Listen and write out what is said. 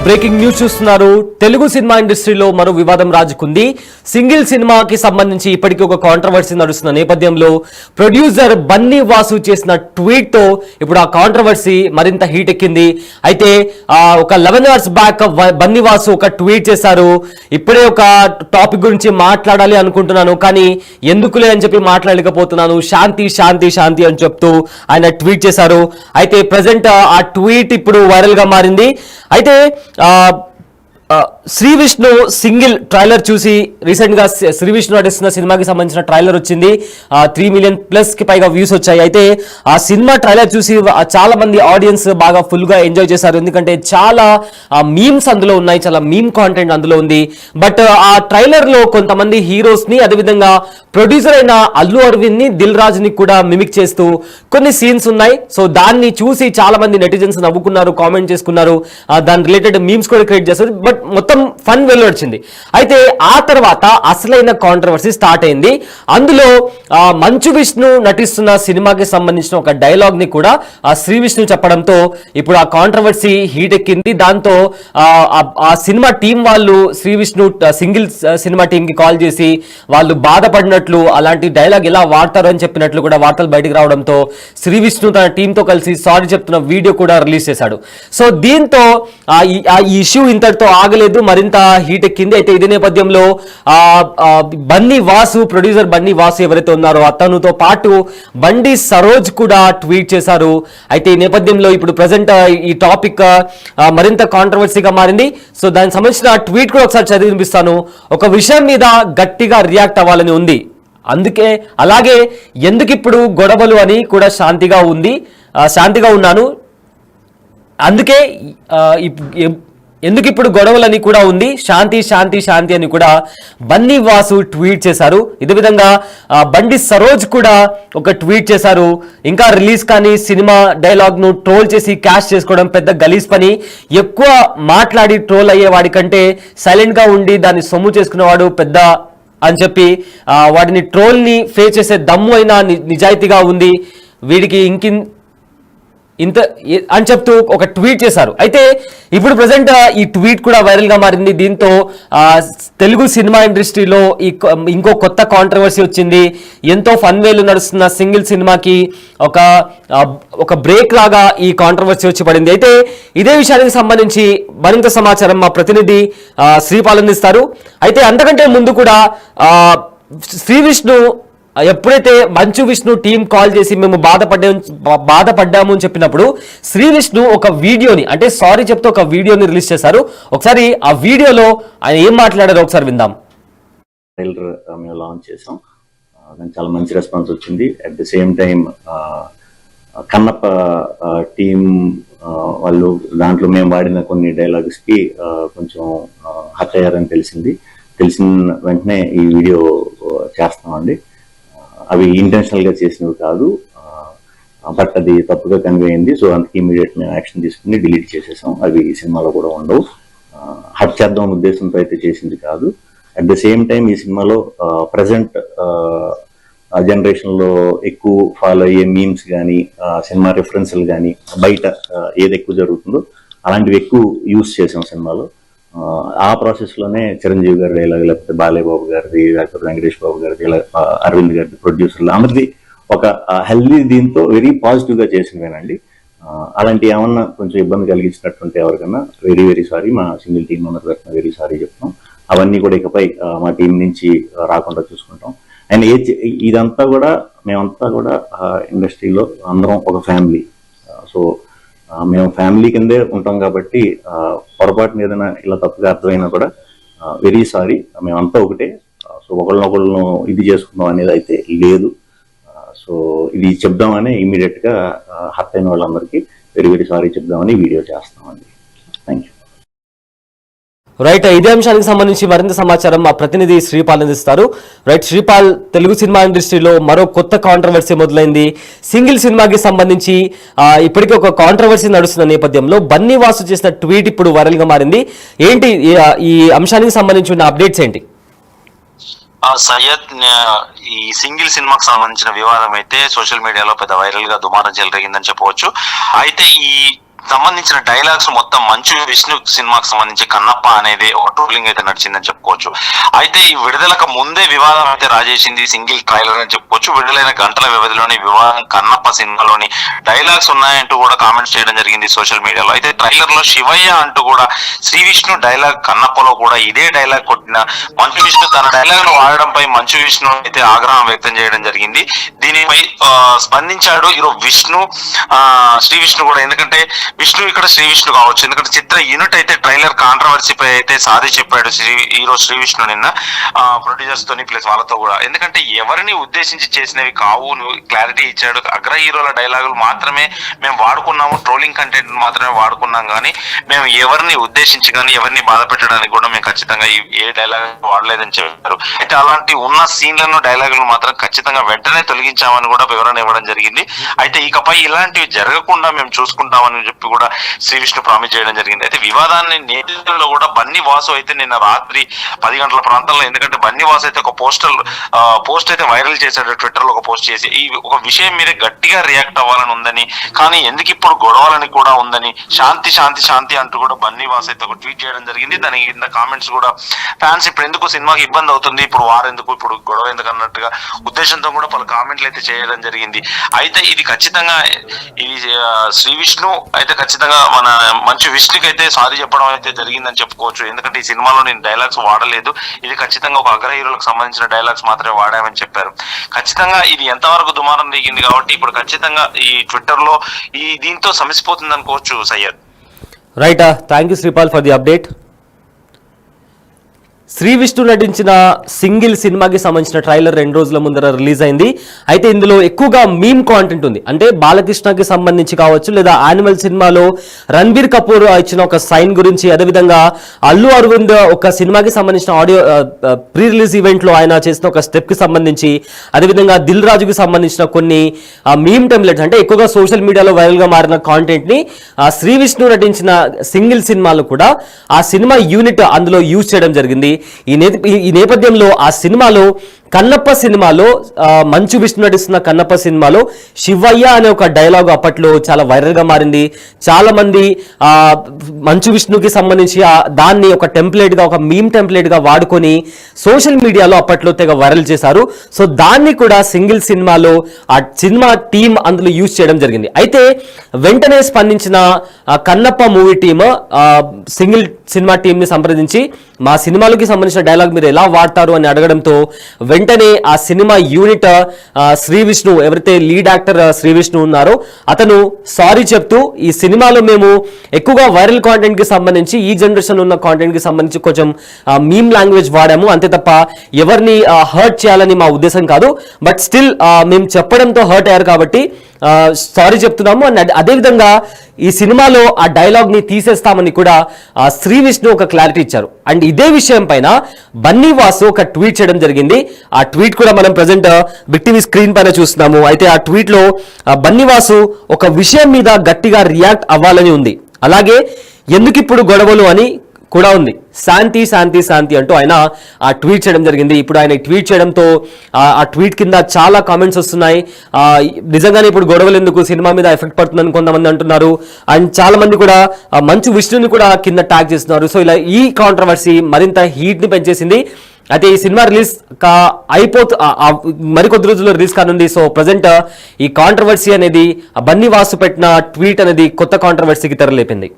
Breaking news చూస్తున్నారు. Telugu cinema ఇండస్ట్రీలో మరో వివాదం రాజుకుంది. సింగిల్ సినిమాకి సంబంధించి ఇప్పటికీ ఒక కాంట్రవర్సీ నడుస్తున్న నేపథ్యంలో ప్రొడ్యూసర్ బన్నీ వాసు చేసిన ట్వీట్ తో ఇప్పుడు ఆ కాంట్రవర్సీ మరింత హీట్ ఎక్కింది. అయితే ఒక 11 అవర్స్ బ్యాక్ బన్నీ వాసు ఒక ట్వీట్ చేశారు. ఇప్పుడే ఒక టాపిక్ గురించి మాట్లాడాలి అనుకుంటున్నాను, కానీ ఎందుకులే అని చెప్పి మాట్లాడలేకపోతున్నాను, శాంతి శాంతి శాంతి అని చెప్తూ ఆయన ట్వీట్ చేశారు. అయితే ప్రజెంట్ ఆ ట్వీట్ ఇప్పుడు వైరల్ గా మారింది. అయితే శ్రీ విష్ణు సింగిల్ ట్రైలర్ చూసి రీసెంట్ గా శ్రీ విష్ణు నటిస్తున్న సినిమాకి సంబంధించిన ట్రైలర్ వచ్చింది. 3 మిలియన్ ప్లస్ కి పైగా వ్యూస్ వచ్చాయి. అయితే ఆ సినిమా ట్రైలర్ చూసి చాలా మంది ఆడియన్స్ బాగా ఫుల్ గా ఎంజాయ్ చేశారు. ఎందుకంటే చాలా మీమ్స్ అందులో ఉన్నాయి, చాలా మీమ్ కాంటెంట్ అందులో ఉంది. బట్ ఆ ట్రైలర్ లో కొంతమంది హీరోస్ ని, అదేవిధంగా ప్రొడ్యూసర్ అయిన అల్లు అరవింద్ ని, దిల్ రాజు ని కూడా మిమిక్ చేస్తూ కొన్ని సీన్స్ ఉన్నాయి. సో దాన్ని చూసి చాలా మంది నెటిజన్స్ నవ్వుకున్నారు, కామెంట్ చేసుకున్నారు, దాని రిలేటెడ్ మీమ్స్ కూడా క్రియేట్ చేస్తారు. బట్ మొత్తం ఫన్ వెలువడింది. అయితే ఆ తర్వాత అసలైన కాంట్రవర్సీ స్టార్ట్ అయింది. అందులో మంచు విష్ణు నటిస్తున్న సినిమాకి సంబంధించిన ఒక డైలాగ్ ని కూడా శ్రీ విష్ణు చెప్పడంతో ఇప్పుడు ఆ కాంట్రవర్సీ హీట్ ఎక్కింది. దాంతో ఆ సినిమా టీం వాళ్ళు Sree Vishnu single cinema team కి కాల్ చేసి వాళ్ళు బాధపడినట్లు, అలాంటి డైలాగ్ ఎలా వాడతారు అని చెప్పినట్లు కూడా వార్తలు బయటకు రావడంతో శ్రీ విష్ణు తన టీంతో కలిసి సారీ చెప్తున్న వీడియో కూడా రిలీజ్ చేశాడు. సో దీంతో ఈ ఇష్యూ ఇంతటితో ఆగలేదు, మరింత హీట్ ఎక్కింది. అయితే ఇదే నేపథ్యంలో బన్నీ వాసు, ప్రొడ్యూసర్ బన్నీ వాసు ఎవరైతే ఉన్నారో అతనుతో పాటు బండి సరోజ్ కూడా ట్వీట్ చేశారు. అయితే ఈ నేపథ్యంలో ఇప్పుడు ప్రజెంట్ ఈ టాపిక్ మరింత కాంట్రవర్సీగా మారింది. సో దానికి సంబంధించిన ట్వీట్ కూడా ఒకసారి చదివి వినిపిస్తాను. ఒక విషయం మీద గట్టిగా రియాక్ట్ అవ్వాలని ఉంది, అందుకే అలాగే ఎందుకు ఇప్పుడు గొడవలు అని కూడా శాంతిగా ఉన్నాను, అందుకే ఎందుకు ఇప్పుడు గొడవలని కూడా ఉంది, శాంతి శాంతి శాంతి అని కూడా బన్నీ వాసు ట్వీట్ చేశారు. ఇదే విధంగా బండి సరోజ్ కూడా ఒక ట్వీట్ చేశారు. ఇంకా రిలీజ్ కానీ సినిమా డైలాగ్ ను ట్రోల్ చేసి క్యాష్ చేసుకోవడం పెద్ద గలీజ్ పని, ఎక్కువ మాట్లాడి ట్రోల్ అయ్యే వాడి కంటే సైలెంట్ గా ఉండి దాన్ని సొమ్ము చేసుకునేవాడు పెద్ద అని చెప్పి వాడిని ట్రోల్ ని ఫేస్ చేసే దమ్ము అయినా నిజాయితీగా ఉంది, వీడికి ఇంత అని చెప్తూ ఒక ట్వీట్ చేశారు. అయితే ఇప్పుడు ప్రజెంట్ ఈ ట్వీట్ కూడా వైరల్ గా మారింది. దీంతో తెలుగు సినిమా ఇండస్ట్రీలో ఇంకో కొత్త కాంట్రవర్సీ వచ్చింది. ఎంతో ఫన్ వేలు నడుస్తున్న సింగిల్ సినిమాకి ఒక బ్రేక్ లాగా ఈ కాంట్రవర్సీ వచ్చి పడింది. అయితే ఇదే విషయానికి సంబంధించి మరింత సమాచారం మా ప్రతినిధి శ్రీపాల్ అందిస్తారు. అయితే అంతకంటే ముందు కూడా శ్రీ విష్ణు ఎప్పుడైతే మంచు విష్ణు టీం కాల్ చేసి మేము బాధపడ్డాము అని చెప్పినప్పుడు శ్రీ విష్ణు ఒక వీడియోని, అంటే సారీ చెప్తూ ఒక వీడియోని రిలీజ్ చేశారు. ఒకసారి ఆ వీడియోలో ఆయన ఏం మాట్లాడారో ఒకసారి విందాం. ట్రైలర్ మేము లాంచ్ చేసాం, దానికి చాలా మంచి రెస్పాన్స్ వచ్చింది. At the same time Kannappa team వాళ్ళు దాంట్లో మేము వాడిన కొన్ని డైలాగ్స్కి కొంచెం హర్ట్ అయ్యారని తెలిసిన వెంటనే ఈ వీడియో చేస్తామండి. అవి ఇంటెన్షనల్ గా చేసినవి కాదు, బట్ అది తప్పుగా కన్వే అయింది. సో అందుకే ఇమీడియట్ మేము యాక్షన్ తీసుకుని డిలీట్ చేసేసాం. అవి ఈ సినిమాలో కూడా ఉండవు. హట్ చేద్దాం అనే ఉద్దేశంతో అయితే చేసింది కాదు. అట్ ద సేమ్ టైం ఈ సినిమాలో ప్రజెంట్ జనరేషన్ లో ఎక్కువ ఫాలో అయ్యే మీమ్స్ కానీ, సినిమా రిఫరెన్స్లు కానీ, బయట ఏది ఎక్కువ జరుగుతుందో అలాంటివి ఎక్కువ యూజ్ చేసాం సినిమాలో. ఆ ప్రాసెస్ లోనే చిరంజీవి గారి డైలాగ్, లేకపోతే బాలయ్య బాబు గారిది, లేకపోతే వెంకటేష్ బాబు గారిది, అరవింద్ గారిది, ప్రొడ్యూసర్లు అందరిది ఒక హెల్దీ, దీంతో వెరీ పాజిటివ్ గా చేసినవేనండి. అలాంటి ఏమన్నా కొంచెం ఇబ్బంది కలిగించినట్టుంటే ఎవరికన్నా వెరీ వెరీ సారీ, మా సింగిల్ టీం మెంబర్ తరఫున వెరీ సారీ చెప్తాం. అవన్నీ కూడా ఇకపై మా టీం నుంచి రాకుండా చూసుకుంటాం. అండ్ ఇదంతా కూడా మేమంతా కూడా ఇండస్ట్రీలో అందరం ఒక ఫ్యామిలీ. సో మేము ఫ్యామిలీ కిందే ఉంటాం కాబట్టి పొరపాటున ఏదైనా ఇలా తప్పుగా అర్థమైనా కూడా వెరీ సారీ, మేమంతా ఒకటే. సో ఒకళ్ళనొకళ్ళను ఇది చేసుకుందాం అనేది అయితే లేదు. సో ఇది చెప్దామని ఇమీడియట్ గా హర్ట్ అయిన వాళ్ళందరికీ వెరీ వెరీ సారీ చెప్దామని వీడియో చేస్తామండి. Thank you. రైట్, ఇదే అంశానికి సంబంధించి మరింత సమాచారం మా ప్రతినిధి శ్రీపాల్ అందిస్తారు. రైట్ శ్రీపాల్, తెలుగు సినిమా ఇండస్ట్రీలో మరో కొత్త కాంట్రవర్సీ మొదలైంది. సింగిల్ సినిమాకి సంబంధించి ఇప్పటికీ ఒక కాంట్రవర్సీ నడుస్తున్న నేపథ్యంలో బన్నీ వాసు చేసిన ట్వీట్ ఇప్పుడు వైరల్ గా మారింది. ఏంటి ఈ అంశానికి సంబంధించి ఉన్న అప్డేట్స్ ఏంటి? సయ్యద్, ఈ సింగిల్ సినిమాకి సంబంధించిన వివాదం అయితే సోషల్ మీడియాలో పెద్ద వైరల్ గా దుమారం చెలరేగిందని చెప్పవచ్చు. అయితే ఈ సంబంధించిన డైలాగ్స్ మొత్తం మంచు విష్ణు సినిమాకి సంబంధించి కన్నప్ప అనేది ఒక ట్రోలింగ్ అయితే నడిచిందని చెప్పుకోవచ్చు. అయితే ఈ విడుదలకు ముందే వివాదం అయితే రాజేసింది సింగిల్ ట్రైలర్ అని చెప్పుకోవచ్చు. విడుదలైన గంటల వ్యవధిలోని వివాదం కన్నప్ప సినిమాలోని డైలాగ్స్ ఉన్నాయంటూ కూడా కామెంట్స్ చేయడం జరిగింది సోషల్ మీడియాలో. అయితే ట్రైలర్ లో శివయ్య అంటూ కూడా శ్రీ విష్ణు డైలాగ్, కన్నప్పలో కూడా ఇదే డైలాగ్ కొట్టిన మంచు విష్ణు తన డైలాగ్ ను వాడడంపై మంచు విష్ణు అయితే ఆగ్రహం వ్యక్తం చేయడం జరిగింది. దీనిపై స్పందించాడు ఈరోజు శ్రీ విష్ణు కూడా. ఎందుకంటే విష్ణు ఇక్కడ శ్రీ విష్ణు కావచ్చు, ఎందుకంటే చిత్ర యూనిట్ అయితే ట్రైలర్ కాంట్రవర్సీపై అయితే సాది చెప్పాడు ఈరోజు శ్రీ విష్ణు నిన్న ప్రొడ్యూసర్స్ తోని ప్లస్ వాళ్ళతో కూడా. ఎందుకంటే ఎవరిని ఉద్దేశించి చేసినవి కావు, నువ్వు క్లారిటీ ఇచ్చాడు. అగ్ర హీరోల డైలాగులు మాత్రమే మేము వాడుకున్నాము, ట్రోలింగ్ కంటెంట్ మాత్రమే వాడుకున్నాం, కానీ మేము ఎవరిని ఉద్దేశించి కానీ ఎవరిని బాధ పెట్టడానికి కూడా మేము ఖచ్చితంగా ఏ డైలాగ్ వాడలేదని చెప్పారు. అయితే అలాంటి ఉన్న సీన్లను డైలాగులు మాత్రం ఖచ్చితంగా వెంటనే తొలగించామని కూడా వివరణ ఇవ్వడం జరిగింది. అయితే ఇకపై ఇలాంటివి జరగకుండా మేము చూసుకుంటామని చెప్పి కూడా శ్రీ విష్ణు ప్రామిస్ చేయడం జరిగింది. అయితే వివాదాన్ని నేతల్లో కూడా బన్నీ వాసు అయితే నిన్న రాత్రి 10 గంటల ప్రాంతంలో, ఎందుకంటే బన్నీ వాసు అయితే ఒక పోస్ట్ అయితే వైరల్ చేశాడు ట్విట్టర్ లో ఒక పోస్ట్ చేసి, ఈ ఒక విషయం మీరే గట్టిగా రియాక్ట్ అవ్వాలని ఉందని, కానీ ఎందుకు ఇప్పుడు గొడవలని కూడా ఉందని, శాంతి శాంతి శాంతి అంటూ కూడా బన్నీ వాసు అయితే ఒక ట్వీట్ చేయడం జరిగింది. దానికి కింద కామెంట్స్ కూడా ఫ్యాన్స్ ఇప్పుడు ఎందుకు సినిమాకి ఇబ్బంది అవుతుంది, ఇప్పుడు వారెందుకు, ఇప్పుడు గొడవ ఎందుకు అన్నట్టుగా ఉద్దేశంతో కూడా పలు కామెంట్లు అయితే చేయడం జరిగింది. అయితే ఇది ఖచ్చితంగా ఇది శ్రీ విష్ణు అయితే ఖచ్చితంగా మన మంచు విష్ణుకి అయితే సారీ చెప్పడం అయితే జరిగిందని చెప్పుకోవచ్చు. ఎందుకంటే ఈ సినిమాలో నేను డైలాగ్స్ వాడలేదు, ఇది ఖచ్చితంగా ఒక అగ్ర హీరోలకు సంబంధించిన డైలాగ్స్ మాత్రమే వాడామని చెప్పారు. ఖచ్చితంగా ఇది ఎంతవరకు దుమారం దిగింది కాబట్టి ఇప్పుడు ఖచ్చితంగా ఈ ట్విట్టర్ లో దీంతో సమసిపోతుంది అనుకోవచ్చు Syed. Right, thank you Sripal for the update. Sree Vishnu నటించిన సింగిల్ సినిమాకి సంబంధించిన ట్రైలర్ 2 రోజుల ముందర రిలీజ్ అయింది. అయితే ఇందులో ఎక్కువగా మీమ్ కాంటెంట్ ఉంది. అంటే బాలకృష్ణకి సంబంధించి కావచ్చు, లేదా యానిమల్ సినిమాలో రణబీర్ కపూర్ ఇచ్చిన ఒక సైన్ గురించి, అదేవిధంగా అల్లు అరవింద్ ఒక సినిమాకి సంబంధించిన ఆడియో ప్రీ రిలీజ్ ఈవెంట్ లో ఆయన చేసిన ఒక స్టెప్ కి సంబంధించి, అదేవిధంగా దిల్ రాజుకి సంబంధించిన కొన్ని మీమ్ టెంప్లెట్స్, అంటే ఎక్కువగా సోషల్ మీడియాలో వైరల్ గా మారిన కాంటెంట్ ని శ్రీ విష్ణు నటించిన సింగిల్ సినిమాలో కూడా ఆ సినిమా యూనిట్ అందులో యూజ్ చేయడం జరిగింది. ఈ నేపథ్యంలో ఆ సినిమాలో కన్నప్ప సినిమాలో మంచు విష్ణు నటిస్తున్న కన్నప్ప సినిమాలో శివయ్య అనే ఒక డైలాగ్ అప్పట్లో చాలా వైరల్ గా మారింది. చాలా మంది మంచు విష్ణుకి సంబంధించి దాన్ని ఒక టెంప్లెట్ గా, ఒక మీమ్ టెంప్లెట్ గా వాడుకొని సోషల్ మీడియాలో అప్పట్లో తెగ వైరల్ చేశారు. సో దాన్ని కూడా సింగిల్ సినిమాలో ఆ సినిమా టీం అందులో యూజ్ చేయడం జరిగింది. అయితే వెంటనే స్పందించిన Kannappa movie team single cinema team ని సంప్రదించి మా సినిమాలకి సంబంధించిన డైలాగ్ మీరు ఎలా వాడతారు అని అడగడంతో వెంటనే ఆ సినిమా యూనిట్ శ్రీ విష్ణు, ఎవరైతే లీడ్ యాక్టర్ శ్రీ విష్ణు ఉన్నారో అతను సారీ చెప్తూ, ఈ సినిమాలో మేము ఎక్కువగా వైరల్ కాంటెంట్ కి సంబంధించి, ఈ జనరేషన్ ఉన్న కాంటెంట్ కి సంబంధించి కొంచెం మీమ్ లాంగ్వేజ్ వాడాము, అంతే తప్ప ఎవరిని హర్ట్ చేయాలని మా ఉద్దేశం కాదు, బట్ స్టిల్ మేము చెప్పడంతో హర్ట్ అయ్యారు కాబట్టి సారీ చెప్తున్నాము అని. అదేవిధంగా ఈ సినిమాలో ఆ డైలాగ్ ని తీసేస్తామని కూడా శ్రీ విష్ణు ఒక క్లారిటీ ఇచ్చారు. అండ్ ఇదే విషయం పైన బన్నీ వాసు ఒక ట్వీట్ చేయడం జరిగింది. ఆ ట్వీట్ కూడా మనం ప్రజెంట్ బిగ్ టీవీ స్క్రీన్ పైన చూస్తున్నాము. అయితే ఆ ట్వీట్ లో బన్నీ వాసు ఒక విషయం మీద గట్టిగా రియాక్ట్ అవ్వాలని ఉంది, అలాగే ఎందుకు ఇప్పుడు గొడవలు అని కూడా ఉంది, శాంతి శాంతి శాంతి అంటూ ఆయన ఆ ట్వీట్ చేయడం జరిగింది. ఇప్పుడు ఆయన ట్వీట్ చేయడంతో ఆ ట్వీట్ కింద చాలా కామెంట్స్ వస్తున్నాయి. నిజంగానే ఇప్పుడు గొడవలు ఎందుకు, సినిమా మీద ఎఫెక్ట్ పడుతుందని కొంతమంది అంటున్నారు. అండ్ చాలా మంది కూడా మంచు విష్ణుని కూడా కింద ట్యాగ్ చేస్తున్నారు. సో ఇలా ఈ కాంట్రవర్సీ మరింత హీట్ ని పెంచేసింది. అయితే ఈ సినిమా రిలీజ్ మరికొద్ది రోజుల్లో రిలీజ్ కానుంది. సో ప్రజెంట్ ఈ కాంట్రవర్సీ అనేది బన్నీ వాసు పెట్టిన ట్వీట్ అనేది కొత్త కాంట్రవర్సీకి తెరలేపింది.